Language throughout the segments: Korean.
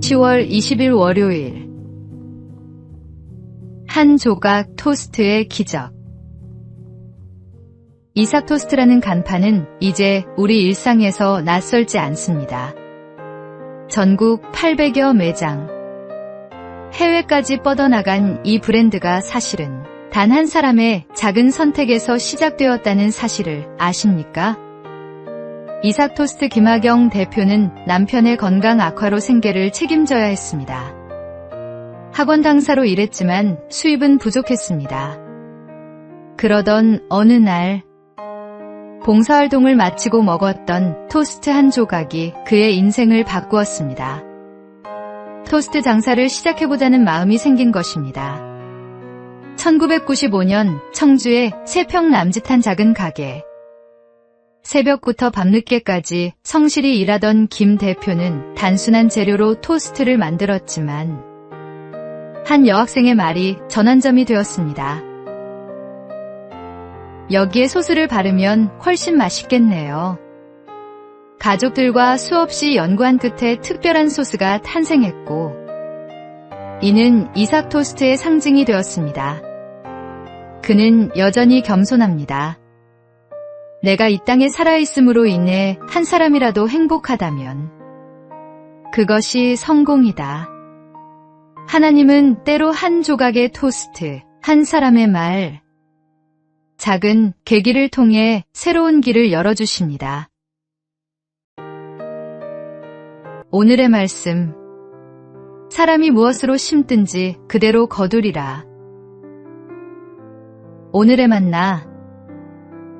10월 20일 월요일. 한 조각 토스트의 기적. 이삭 토스트라는 간판은 이제 우리 일상에서 낯설지 않습니다. 전국 800여 매장, 해외까지 뻗어나간 이 브랜드가 사실은 단 한 사람의 작은 선택에서 시작되었다는 사실을 아십니까? 이삭 토스트 김하경 대표는 남편의 건강 악화로 생계를 책임져야 했습니다. 학원 강사로 일했지만 수입은 부족했습니다. 그러던 어느 날 봉사활동을 마치고 먹었던 토스트 한 조각이 그의 인생을 바꾸었습니다. 토스트 장사를 시작해보자는 마음이 생긴 것입니다. 1995년 청주의 3평 남짓한 작은 가게. 새벽부터 밤늦게까지 성실히 일하던 김 대표는 단순한 재료로 토스트를 만들었지만 한 여학생의 말이 전환점이 되었습니다. 여기에 소스를 바르면 훨씬 맛있겠네요. 가족들과 수없이 연구한 끝에 특별한 소스가 탄생했고 이는 이삭 토스트의 상징이 되었습니다. 그는 여전히 겸손합니다. 내가 이 땅에 살아있음으로 인해 한 사람이라도 행복하다면 그것이 성공이다. 하나님은 때로 한 조각의 토스트, 한 사람의 말, 작은 계기를 통해 새로운 길을 열어주십니다. 오늘의 말씀. 사람이 무엇으로 심든지 그대로 거두리라. 오늘의 만나.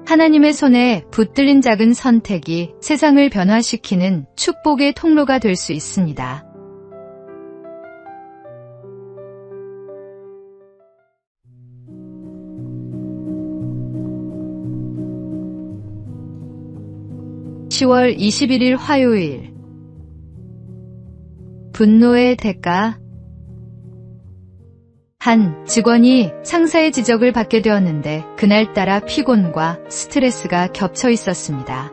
하나님의 손에 붙들린 작은 선택이 세상을 변화시키는 축복의 통로가 될 수 있습니다. (10월 21일) 화요일. 분노의 대가. 한 직원이 상사의 지적을 받게 되었는데 그날따라 피곤과 스트레스가 겹쳐 있었습니다.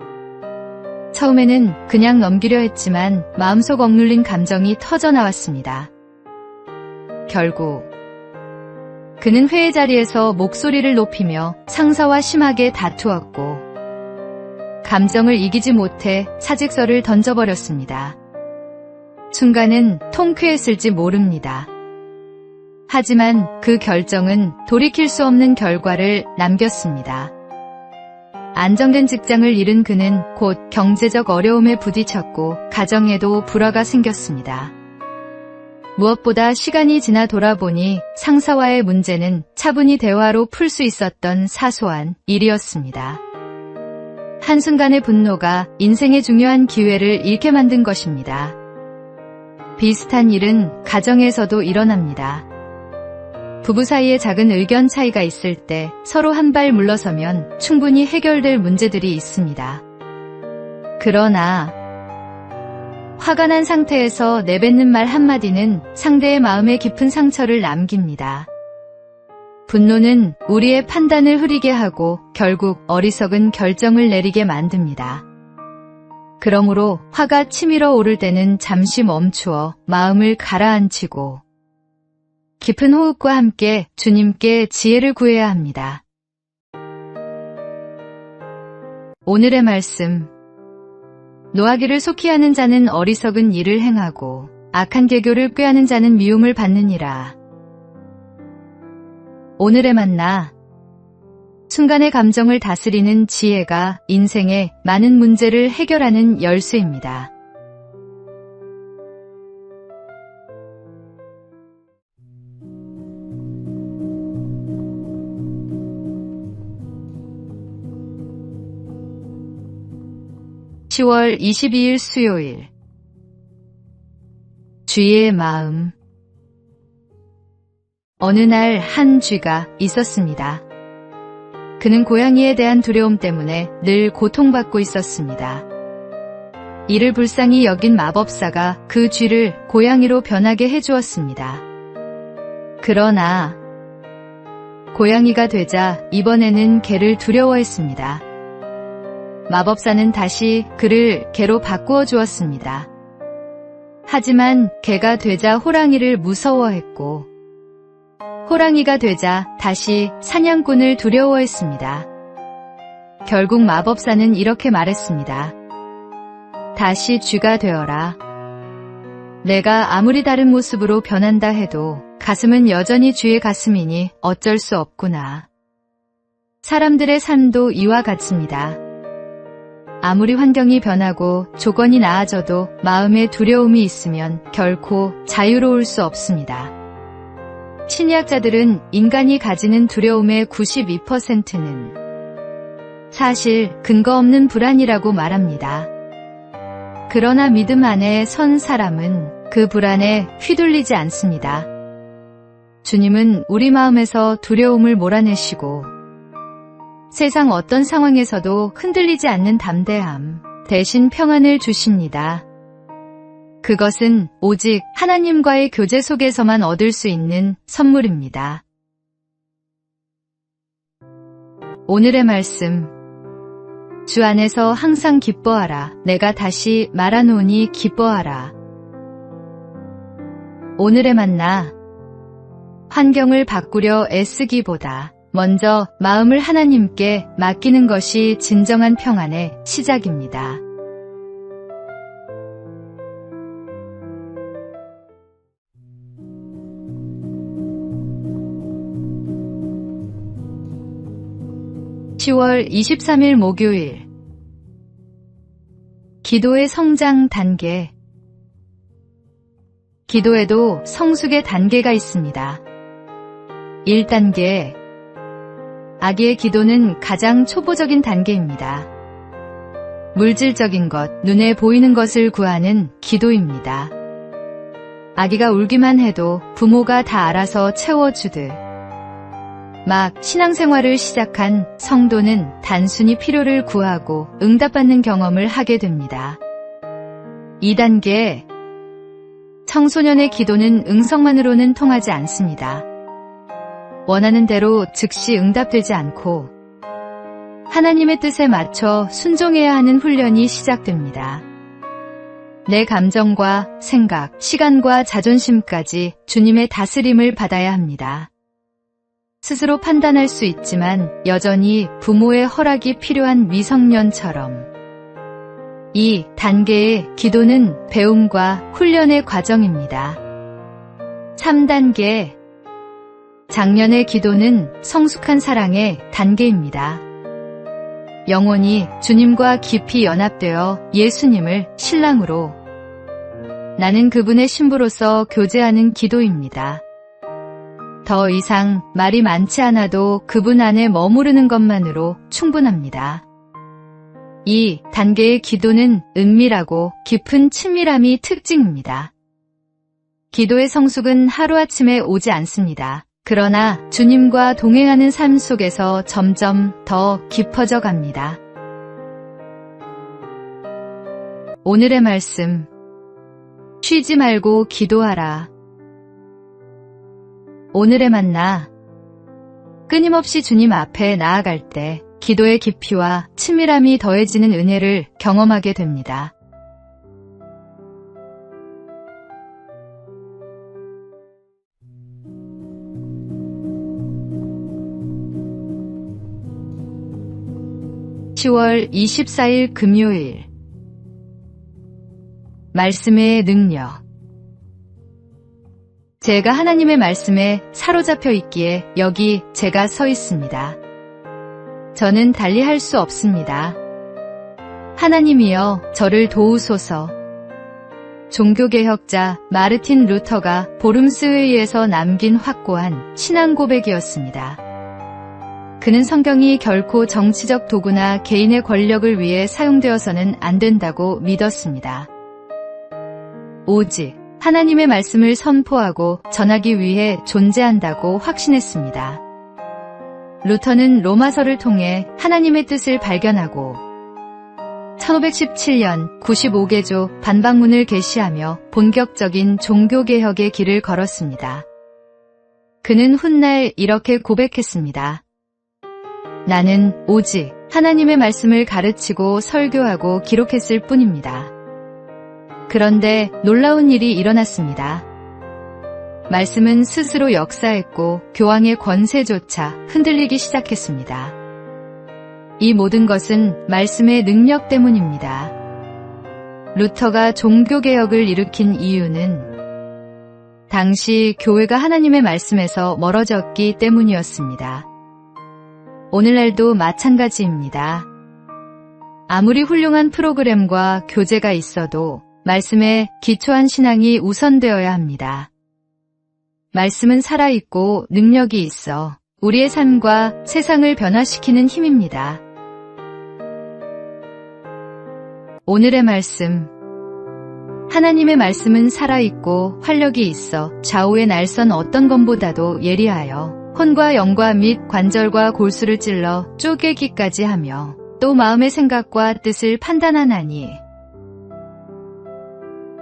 처음에는 그냥 넘기려 했지만 마음속 억눌린 감정이 터져나왔습니다. 결국 그는 회의 자리에서 목소리를 높이며 상사와 심하게 다투었고 감정을 이기지 못해 사직서를 던져버렸습니다. 순간은 통쾌했을지 모릅니다. 하지만 그 결정은 돌이킬 수 없는 결과를 남겼습니다. 안정된 직장을 잃은 그는 곧 경제적 어려움에 부딪혔고 가정에도 불화가 생겼습니다. 무엇보다 시간이 지나 돌아보니 상사와의 문제는 차분히 대화로 풀 수 있었던 사소한 일이었습니다. 한순간의 분노가 인생의 중요한 기회를 잃게 만든 것입니다. 비슷한 일은 가정에서도 일어납니다. 부부 사이에 작은 의견 차이가 있을 때 서로 한 발 물러서면 충분히 해결될 문제들이 있습니다. 그러나 화가 난 상태에서 내뱉는 말 한마디는 상대의 마음에 깊은 상처를 남깁니다. 분노는 우리의 판단을 흐리게 하고 결국 어리석은 결정을 내리게 만듭니다. 그러므로 화가 치밀어 오를 때는 잠시 멈추어 마음을 가라앉히고 깊은 호흡과 함께 주님께 지혜를 구해야 합니다. 오늘의 말씀. 노하기를 속히 하는 자는 어리석은 일을 행하고 악한 계교를 꾀하는 자는 미움을 받느니라. 오늘의 만나. 순간의 감정을 다스리는 지혜가 인생의 많은 문제를 해결하는 열쇠입니다. (10월 22일) 수요일. 쥐의 마음. 어느 날 한 쥐가 있었습니다. 그는 고양이에 대한 두려움 때문에 늘 고통받고 있었습니다. 이를 불쌍히 여긴 마법사가 그 쥐를 고양이로 변하게 해주었습니다. 그러나 고양이가 되자 이번에는 개를 두려워했습니다. 마법사는 다시 그를 개로 바꾸어 주었습니다. 하지만 개가 되자 호랑이를 무서워했고 호랑이가 되자 다시 사냥꾼을 두려워했습니다. 결국 마법사는 이렇게 말했습니다. 다시 쥐가 되어라. 내가 아무리 다른 모습으로 변한다 해도 가슴은 여전히 쥐의 가슴이니 어쩔 수 없구나. 사람들의 삶도 이와 같습니다. 아무리 환경이 변하고 조건이 나아져도 마음에 두려움이 있으면 결코 자유로울 수 없습니다. 심리학자들은 인간이 가지는 두려움의 92%는 사실 근거 없는 불안이라고 말합니다. 그러나 믿음 안에 선 사람은 그 불안에 휘둘리지 않습니다. 주님은 우리 마음에서 두려움을 몰아내시고 세상 어떤 상황에서도 흔들리지 않는 담대함, 대신 평안을 주십니다. 그것은 오직 하나님과의 교제 속에서만 얻을 수 있는 선물입니다. 오늘의 말씀. 주 안에서 항상 기뻐하라. 내가 다시 말하노니 기뻐하라. 오늘의 만나. 환경을 바꾸려 애쓰기보다 먼저 마음을 하나님께 맡기는 것이 진정한 평안의 시작입니다. (10월 23일) 목요일. 기도의 성장 단계. 기도에도 성숙의 단계가 있습니다. 1단계. 아기의 기도는 가장 초보적인 단계입니다. 물질적인 것, 눈에 보이는 것을 구하는 기도입니다. 아기가 울기만 해도 부모가 다 알아서 채워주듯 막 신앙생활을 시작한 성도는 단순히 필요를 구하고 응답받는 경험을 하게 됩니다. 2단계. 청소년의 기도는 응성만으로는 통하지 않습니다. 원하는 대로 즉시 응답되지 않고 하나님의 뜻에 맞춰 순종해야 하는 훈련이 시작됩니다. 내 감정과 생각, 시간과 자존심까지 주님의 다스림을 받아야 합니다. 스스로 판단할 수 있지만 여전히 부모의 허락이 필요한 미성년처럼. 이 단계의 기도는 배움과 훈련의 과정입니다. 3단계. 장년의 기도는 성숙한 사랑의 단계입니다. 영혼이 주님과 깊이 연합되어 예수님을 신랑으로, 나는 그분의 신부로서 교제하는 기도입니다. 더 이상 말이 많지 않아도 그분 안에 머무르는 것만으로 충분합니다. 이 단계의 기도는 은밀하고 깊은 친밀함이 특징입니다. 기도의 성숙은 하루아침에 오지 않습니다. 그러나 주님과 동행하는 삶 속에서 점점 더 깊어져 갑니다. 오늘의 말씀. 쉬지 말고 기도하라. 오늘의 만나. 끊임없이 주님 앞에 나아갈 때 기도의 깊이와 친밀함이 더해지는 은혜를 경험하게 됩니다. (10월 24일) 금요일. 말씀의 능력. 제가 하나님의 말씀에 사로잡혀 있기에 여기 제가 서 있습니다. 저는 달리 할 수 없습니다. 하나님이여 저를 도우소서. 종교개혁자 마르틴 루터가 보름스 회의에서 남긴 확고한 신앙 고백이었습니다. 그는 성경이 결코 정치적 도구나 개인의 권력을 위해 사용되어서는 안 된다고 믿었습니다. 오직 하나님의 말씀을 선포하고 전하기 위해 존재한다고 확신했습니다. 루터는 로마서를 통해 하나님의 뜻을 발견하고 1517년 95개조 반박문을 게시하며 본격적인 종교개혁의 길을 걸었습니다. 그는 훗날 이렇게 고백했습니다. 나는 오직 하나님의 말씀을 가르치고 설교하고 기록했을 뿐입니다. 그런데 놀라운 일이 일어났습니다. 말씀은 스스로 역사했고 교황의 권세조차 흔들리기 시작했습니다. 이 모든 것은 말씀의 능력 때문입니다. 루터가 종교개혁을 일으킨 이유는 당시 교회가 하나님의 말씀에서 멀어졌기 때문이었습니다. 오늘날도 마찬가지입니다. 아무리 훌륭한 프로그램과 교재가 있어도 말씀에 기초한 신앙이 우선되어야 합니다. 말씀은 살아있고 능력이 있어 우리의 삶과 세상을 변화시키는 힘입니다. 오늘의 말씀. 하나님의 말씀은 살아있고 활력이 있어 좌우의 날선 어떤 검보다도 예리하여 혼과 영과 및 관절과 골수를 찔러 쪼개기까지 하며 또 마음의 생각과 뜻을 판단하나니.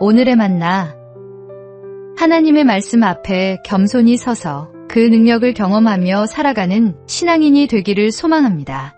오늘의 만나. 하나님의 말씀 앞에 겸손히 서서 그 능력을 경험하며 살아가는 신앙인이 되기를 소망합니다.